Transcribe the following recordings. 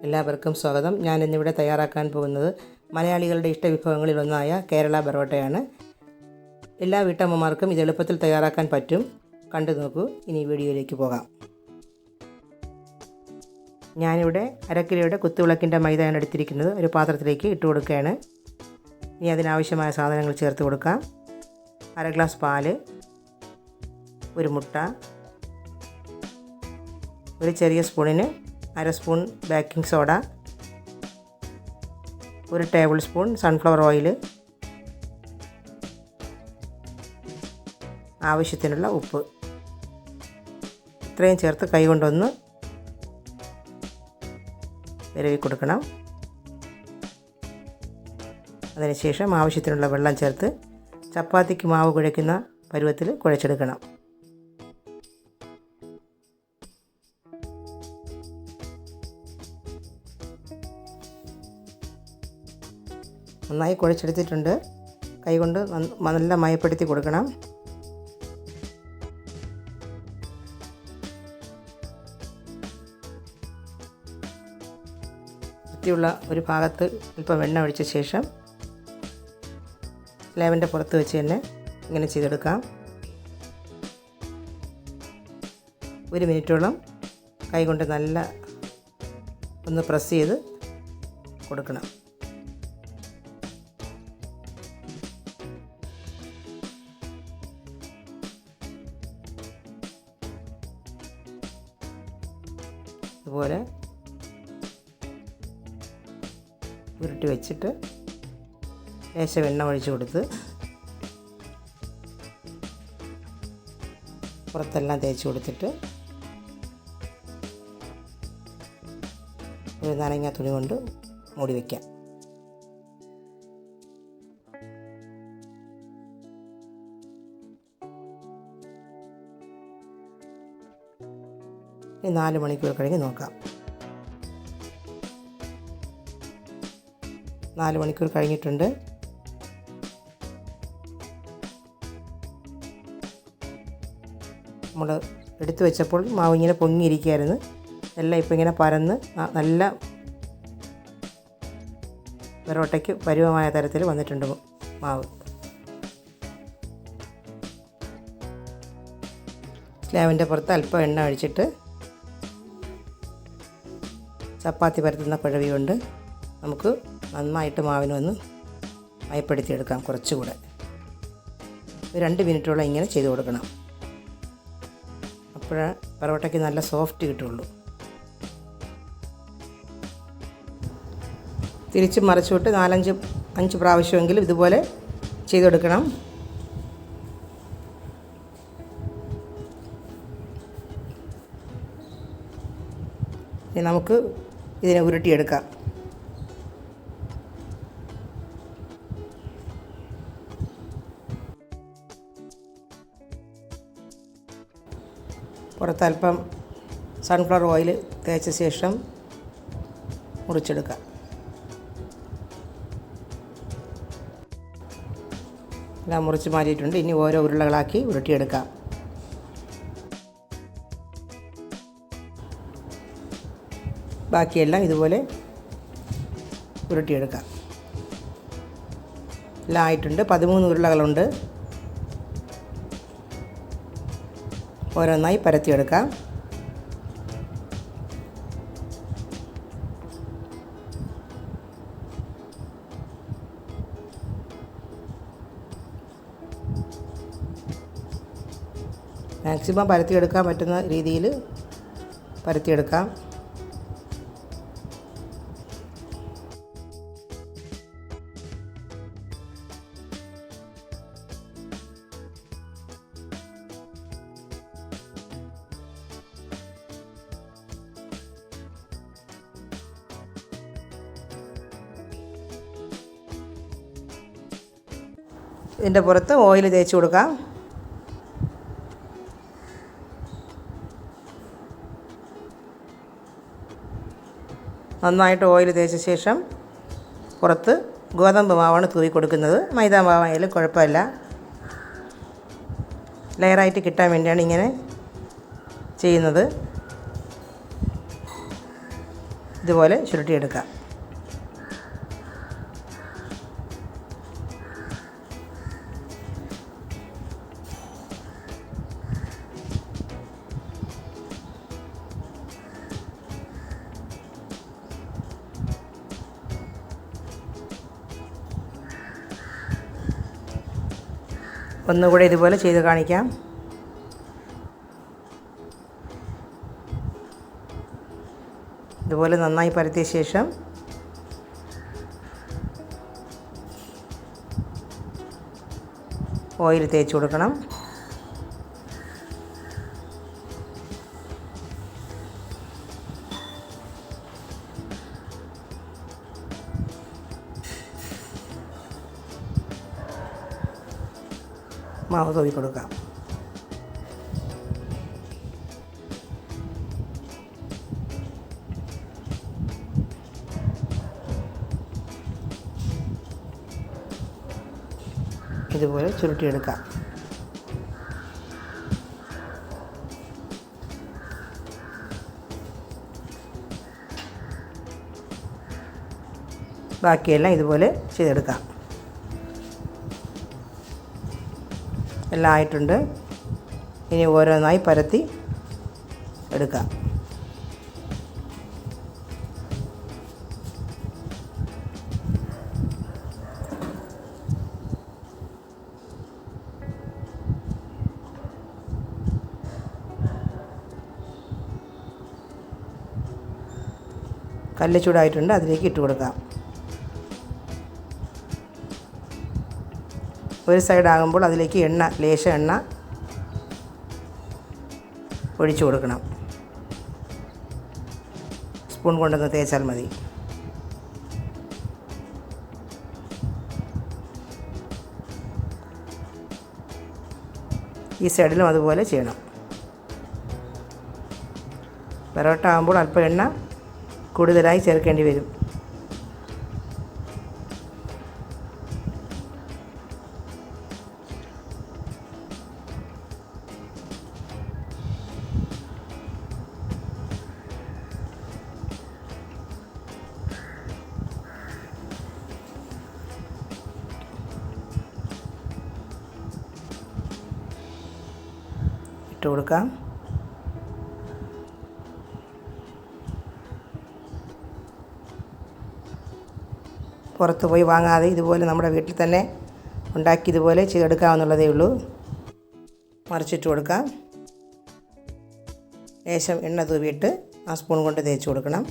എല്ലാവർക്കും സ്വാഗതം. ഞാൻ ഇന്നിവിടെ തയ്യാറാക്കാൻ പോകുന്നത് മലയാളികളുടെ ഇഷ്ടവിഭവങ്ങളിലൊന്നായ കേരള പൊറോട്ടയാണ്. എല്ലാ വീട്ടമ്മമാർക്കും ഇത് എളുപ്പത്തിൽ തയ്യാറാക്കാൻ പറ്റും. കണ്ടു നോക്കൂ. ഇനി വീഡിയോയിലേക്ക് പോകാം. ഞാനിവിടെ അരക്കിലോയുടെ കുത്തുവിളക്കിൻ്റെ മൈദയാണ് എടുത്തിരിക്കുന്നത്. ഒരു പാത്രത്തിലേക്ക് ഇട്ട് കൊടുക്കുകയാണ്. ഇനി അതിനാവശ്യമായ സാധനങ്ങൾ ചേർത്ത് കൊടുക്കാം. 1/2 ഗ്ലാസ് പാല്, ഒരു മുട്ട, ഒരു ചെറിയ സ്പൂണിന് 1/2 spoon baking soda, 1 table spoon sunflower oil, ആവശ്യത്തിനുള്ള ഉപ്പ്. ഇത്രയും ചേർത്ത് കൈകൊണ്ടൊന്ന് വിരവി കൊടുക്കണം. അതിനുശേഷം ആവശ്യത്തിനുള്ള വെള്ളം ചേർത്ത് ചപ്പാത്തിക്ക് മാവ് കുഴയ്ക്കുന്ന പരുവത്തിൽ കുഴച്ചെടുക്കണം. നന്നായി കുഴച്ചെടുത്തിട്ടുണ്ട്. കൈകൊണ്ട് നല്ല മയപ്പെടുത്തി കൊടുക്കണം. വൃത്തിയുള്ള ഒരു ഭാഗത്ത് അല്പം വെണ്ണ ഒഴിച്ച ശേഷം സ്ലാബിൻ്റെ പുറത്ത് വെച്ച് തന്നെ ഇങ്ങനെ ചെയ്തെടുക്കാം. 1 മിനിറ്റോളം കൈകൊണ്ട് നല്ല ഒന്ന് പ്രസ് ചെയ്ത് കൊടുക്കണം. ഇതുപോലെ ഉരുട്ടി വെച്ചിട്ട് ലേശം എണ്ണ ഒഴിച്ച് കൊടുത്ത് പുറത്തെല്ലാം തേച്ച് കൊടുത്തിട്ട് ഒരു നനഞ്ഞ തുണി കൊണ്ട് മൂടി വയ്ക്കാം. ഇനി 4 മണിക്കൂർ കഴിഞ്ഞ് നോക്കാം. 4 മണിക്കൂർ കഴിഞ്ഞിട്ടുണ്ട്. നമ്മൾ എടുത്തു വെച്ചപ്പോൾ മാവ് ഇങ്ങനെ പൊങ്ങിയിരിക്കുകയായിരുന്നു. എല്ലാം ഇപ്പോൾ ഇങ്ങനെ പരന്ന് നല്ല പൊറോട്ടയ്ക്ക് പരുവമായ തരത്തിൽ വന്നിട്ടുണ്ട് മാവ്. സ്ലാബിൻ്റെ പുറത്ത് അല്പം എണ്ണ ഒഴിച്ചിട്ട് ചപ്പാത്തി പരത്തുന്ന കുഴവി കൊണ്ട് നമുക്ക് നന്നായിട്ട് മാവിനൊന്ന് മയപ്പെടുത്തിയെടുക്കാം. കുറച്ചുകൂടെ ഒരു 2 മിനിറ്റോളം ഇങ്ങനെ ചെയ്ത് കൊടുക്കണം. അപ്പോഴേ പൊറോട്ടയ്ക്ക് നല്ല സോഫ്റ്റ് കിട്ടുള്ളൂ. തിരിച്ച് മറിച്ചുവിട്ട് 4-5 പ്രാവശ്യമെങ്കിലും ഇതുപോലെ ചെയ്തെടുക്കണം. ഇനി നമുക്ക് ഇതിനെ ഉരുട്ടിയെടുക്കാം. പുറത്ത് അല്പം സൺഫ്ലവർ ഓയിൽ തേച്ച ശേഷം മുറിച്ചെടുക്കാം. എല്ലാം മുറിച്ച് മാറ്റിയിട്ടുണ്ട്. ഇനി ഓരോ ഉരുളകളാക്കി ഉരുട്ടിയെടുക്കാം. ബാക്കിയെല്ലാം ഇതുപോലെ ഉരുട്ടിയെടുക്കാം. എല്ലാം ആയിട്ടുണ്ട്. 13 ഉരുളകളുണ്ട്. ഓരോന്നായി പരത്തിയെടുക്കാം. മാക്സിമം പരത്തിയെടുക്കാൻ പറ്റുന്ന രീതിയിൽ പരത്തിയെടുക്കാം. ഇതിൻ്റെ പുറത്ത് ഓയിൽ തേച്ച് കൊടുക്കാം. നന്നായിട്ട് ഓയിൽ തേച്ച ശേഷം പുറത്ത് ഗോതമ്പ് മാവാണ് തൂവി കൊടുക്കുന്നത്. മൈദ മാവായാലും കുഴപ്പമില്ല. ലെയറായിട്ട് കിട്ടാൻ വേണ്ടിയാണ് ഇങ്ങനെ ചെയ്യുന്നത്. ഇതുപോലെ ചുരുട്ടിയെടുക്കാം. ഒന്നുകൂടെ ഇതുപോലെ ചെയ്ത് കാണിക്കാം. ഇതുപോലെ നന്നായി പരത്തിയ ശേഷം ഓയിൽ തേച്ച് കൊടുക്കണം. മാവ് തൂവി കൊടുക്കാം. ഇതുപോലെ ചുരുട്ടിയെടുക്കാം. ബാക്കിയെല്ലാം ഇതുപോലെ ചെയ്തെടുക്കാം. എല്ലാം ആയിട്ടുണ്ട്. ഇനി ഓരോന്നായി പരത്തി എടുക്കാം. കല്ല് ചൂടായിട്ടുണ്ട്, അതിലേക്ക് ഇട്ട് കൊടുക്കാം. ഒരു സൈഡാകുമ്പോൾ അതിലേക്ക് ലേശം എണ്ണ ഒഴിച്ചു കൊടുക്കണം. സ്പൂൺ കൊണ്ടൊന്ന് തേച്ചാൽ മതി. ഈ സൈഡിലും അതുപോലെ ചെയ്യണം. പൊറോട്ട ആകുമ്പോൾ അല്പം എണ്ണ കൂടുതലായി ചേർക്കേണ്ടി വരും. ഇട്ട് കൊടുക്കാം. പുറത്ത് പോയി വാങ്ങാതെ ഇതുപോലെ നമ്മുടെ വീട്ടിൽ തന്നെ ഉണ്ടാക്കി ഇതുപോലെ ചെയ്തെടുക്കാവുന്നതേ ഉള്ളൂ. മറിച്ചിട്ട് കൊടുക്കാം. ലേശം എണ്ണ തൂവിയിട്ട് ആ സ്പൂൺ കൊണ്ട് തേച്ച് കൊടുക്കണം.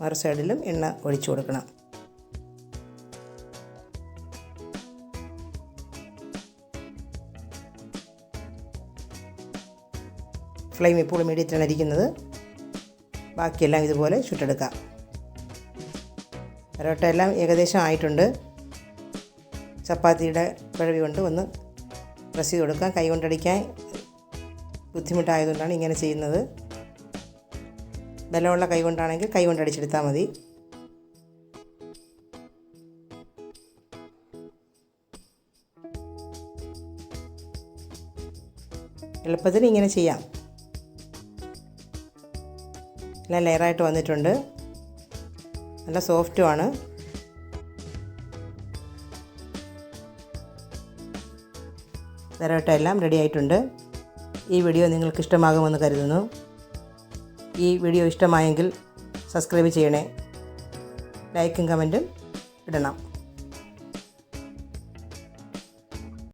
മറു സൈഡിലും എണ്ണ ഒഴിച്ചു കൊടുക്കണം. ഫ്ലെയിം ഇപ്പോൾ മീഡിയത്തിലാണ് ഇരിക്കുന്നത്. ബാക്കിയെല്ലാം ഇതുപോലെ ചുട്ടെടുക്കാം. പൊറോട്ട എല്ലാം ഏകദേശം ആയിട്ടുണ്ട്. ചപ്പാത്തിയുടെ കുഴവി കൊണ്ട് ഒന്ന് പ്രസ് ചെയ്ത് കൊടുക്കാം. കൈ കൊണ്ടടിക്കാൻ ബുദ്ധിമുട്ടായതുകൊണ്ടാണ് ഇങ്ങനെ ചെയ്യുന്നത്. ബലമുള്ള കൈ കൊണ്ടാണെങ്കിൽ കൈ കൊണ്ടടിച്ചെടുത്താൽ മതി. എളുപ്പത്തിൽ ഇങ്ങനെ ചെയ്യാം. എല്ലാം ലെയറായിട്ട് വന്നിട്ടുണ്ട്. നല്ല സോഫ്റ്റുമാണ്. പൊറോട്ട എല്ലാം റെഡി ആയിട്ടുണ്ട്. ഈ വീഡിയോ നിങ്ങൾക്ക് ഇഷ്ടമാകുമെന്ന് കരുതുന്നു. ഈ വീഡിയോ ഇഷ്ടമായെങ്കിൽ സബ്സ്ക്രൈബ് ചെയ്യണേ. ലൈക്കും കമൻറ്റും ഇടണം.